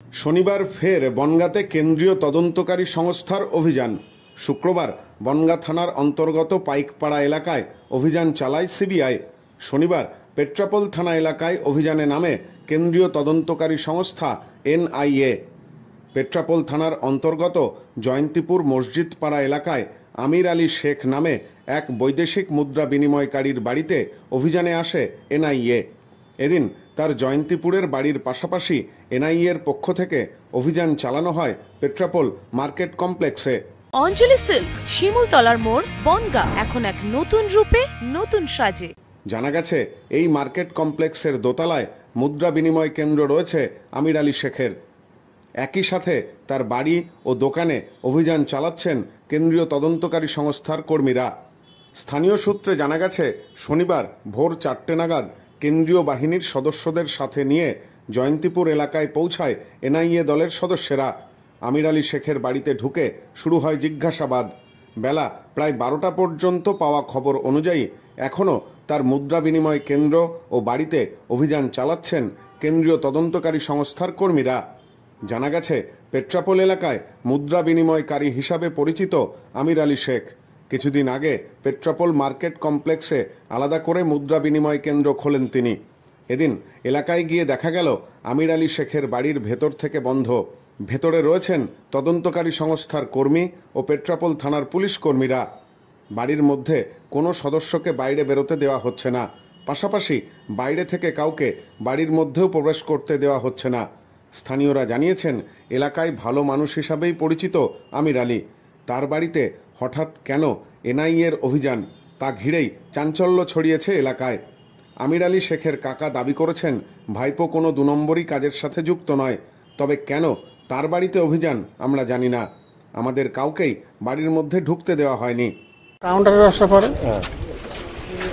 শনিবার ফের বনগাঁতে কেন্দ্রীয় তদন্তকারী সংস্থার অভিযান। শুক্রবার বনগাঁ থানার অন্তর্গত পাইকপাড়া এলাকায় অভিযান চালায় সিবিআই। শনিবার পেট্রাপোল থানা এলাকায় অভিযানে নামে কেন্দ্রীয় তদন্তকারী সংস্থা এনআইএ। পেট্রাপোল থানার অন্তর্গত জয়ন্তীপুর মসজিদ পাড়া এলাকায় আমির আলী শেখ নামে এক বৈদেশিক মুদ্রা বিনিময়কারীর বাড়িতে অভিযানে আসে এনআইএ। এদিন তার জয়ন্তীপুরের বাড়ির পাশাপাশি এনআইএর পক্ষ থেকে অভিযান চালানো হয় পেট্রাপোল মার্কেট কমপ্লেক্সে। অঞ্জলি সিল্ক, শিমুলতলার মোড়, বনগাঁ, এখন এক নতুন রূপে, নতুন সাজে। জানা গেছে, এই মার্কেট কমপ্লেক্সের দোতলায় মুদ্রা বিনিময় কেন্দ্র রয়েছে আমির আলী শেখের। একই সাথে তার বাড়ি ও দোকানে অভিযান চালাচ্ছেন কেন্দ্রীয় তদন্তকারী সংস্থার কর্মীরা। স্থানীয় সূত্রে জানা গেছে, শনিবার ভোর 4টে নাগাদ কেন্দ্রীয় বাহিনীর সদস্যদের সাথে নিয়ে জয়ন্তীপুর এলাকায় পৌঁছায় এনআইএ দলের সদস্যরা। আমির আলী শেখের বাড়িতে ঢুকে শুরু হয় জিজ্ঞাসাবাদ। বেলা প্রায় 12টা পর্যন্ত পাওয়া খবর অনুযায়ী এখনও তার মুদ্রা বিনিময় কেন্দ্র ও বাড়িতে অভিযান চালাচ্ছেন কেন্দ্রীয় তদন্তকারী সংস্থার কর্মীরা। জানা গেছে, পেট্রাপোল এলাকায় মুদ্রা বিনিময়কারী হিসাবে পরিচিত আমির আলী শেখ কিছুদিন আগে পেট্রাপোল মার্কেট কমপ্লেক্সে আলাদা করে মুদ্রা বিনিময় কেন্দ্র খোলেন তিনি। এদিন এলাকায় গিয়ে দেখা গেল আমির আলী শেখের বাড়ির ভেতর থেকে বন্ধ। ভেতরে রয়েছেন তদন্তকারী সংস্থার কর্মী ও পেট্রাপোল থানার পুলিশ কর্মীরা। বাড়ির মধ্যে কোনো সদস্যকে বাইরে বেরোতে দেওয়া হচ্ছে না। পাশাপাশি বাইরে থেকে কাউকে বাড়ির মধ্যেও প্রবেশ করতে দেওয়া হচ্ছে না। স্থানীয়রা জানিয়েছেন, এলাকায় ভালো মানুষ হিসাবেই পরিচিত আমির আলী। তার বাড়িতে হঠাৎ কেন এনআইএর অভিযান, তা ঘিরেই চাঞ্চল্য ছড়িয়েছে এলাকায়। আমির আলী শেখের কাকা দাবি করেছেন, ভাইপো কোনো 2 নম্বরই কাজের সাথে যুক্ত নয়। তবে কেন তার বাড়িতে অভিযান আমরা জানি না। আমাদের কাউকেই বাড়ির মধ্যে ঢুকতে দেওয়া হয়নি। কাউন্টারের ব্যবসা করে,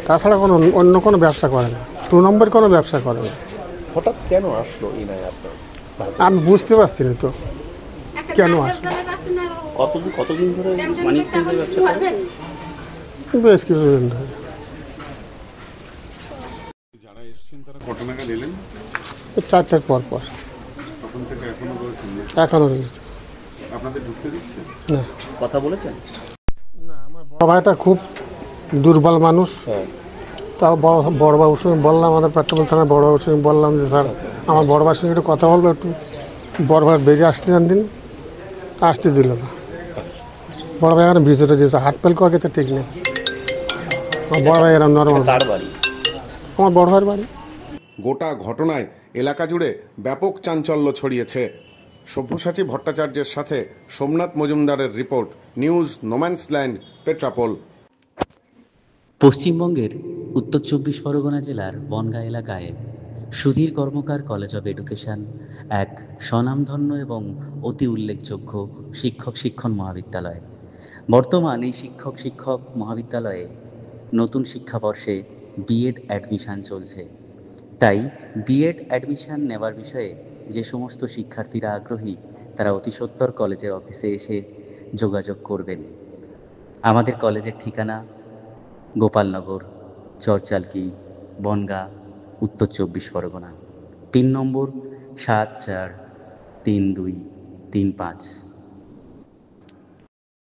তাছাড়া কোনো অন্য কোনো ব্যবসা করে না। 2 নম্বর কোনো ব্যবসা করে না। হঠাৎ কেন আসলো এই নাই আপনার? আমি বুঝতে পারছি না তো কেন আসলো। কতদিন ধরে মানিক চেঞ্জের ব্যবসা করেন? বেশ কিছুদিন ধরে। যারা এসেছেন তারা কত নাগাদ এলেন? 4টার পর পর। তখন থেকে এখনো রয়েছেন? এখনো রয়েছে। আপনাদের ঢুকতে দিচ্ছে না। কথা বলেছেন? না, আমার বড় ভাইটা খুব দুর্বল মানুষ। তাও বড় বাবুর সঙ্গে বললাম, আমাদের পেট্রাপোল থানার বড় বাবুর সঙ্গে বললাম যে স্যার আমার বড় ভাইয়ের সঙ্গে একটু কথা বলবো, একটু বড় ভাই বেরিয়ে আসতে জান দিন, আসতে দিল না। বড় ভাই এখানে ভিতরে দিয়েছে, হাট পেল করে তো ঠিক নেই। আমার বড় ভাই এরকম নর্মাল। আমার বড় ভাইয়ের বাড়ি। গোটা ঘটনায় এলাকা জুড়ে ব্যাপক চাঞ্চল্য ছড়িয়েছে। সব্যসাচী ভট্টাচার্যের সাথে সোমনাথ মজুমদারের রিপোর্ট, নিউজ নোম্যান্সল্যান্ড, পেট্রাপোল। পশ্চিমবঙ্গের উত্তর 24 পরগনা জেলার বনগাঁ এলাকায় সুধীর কর্মকার কলেজ অব এডুকেশন এক স্বনামধন্য এবং অতি উল্লেখযোগ্য শিক্ষণ মহাবিদ্যালয়। বর্তমান এই শিক্ষক মহাবিদ্যালয়ে নতুন শিক্ষাবর্ষে বিএড অ্যাডমিশান চলছে। তাই বিএড অ্যাডমিশান নেওয়ার বিষয়ে যে সমস্ত শিক্ষার্থীরা আগ্রহী, তারা অতি সত্বর কলেজের অফিসে এসে যোগাযোগ করবেন। আমাদের কলেজের ঠিকানা গোপালনগর, চরচালকি, বনগাঁ, উত্তর 24 পরগনা। পিন নম্বর 743235।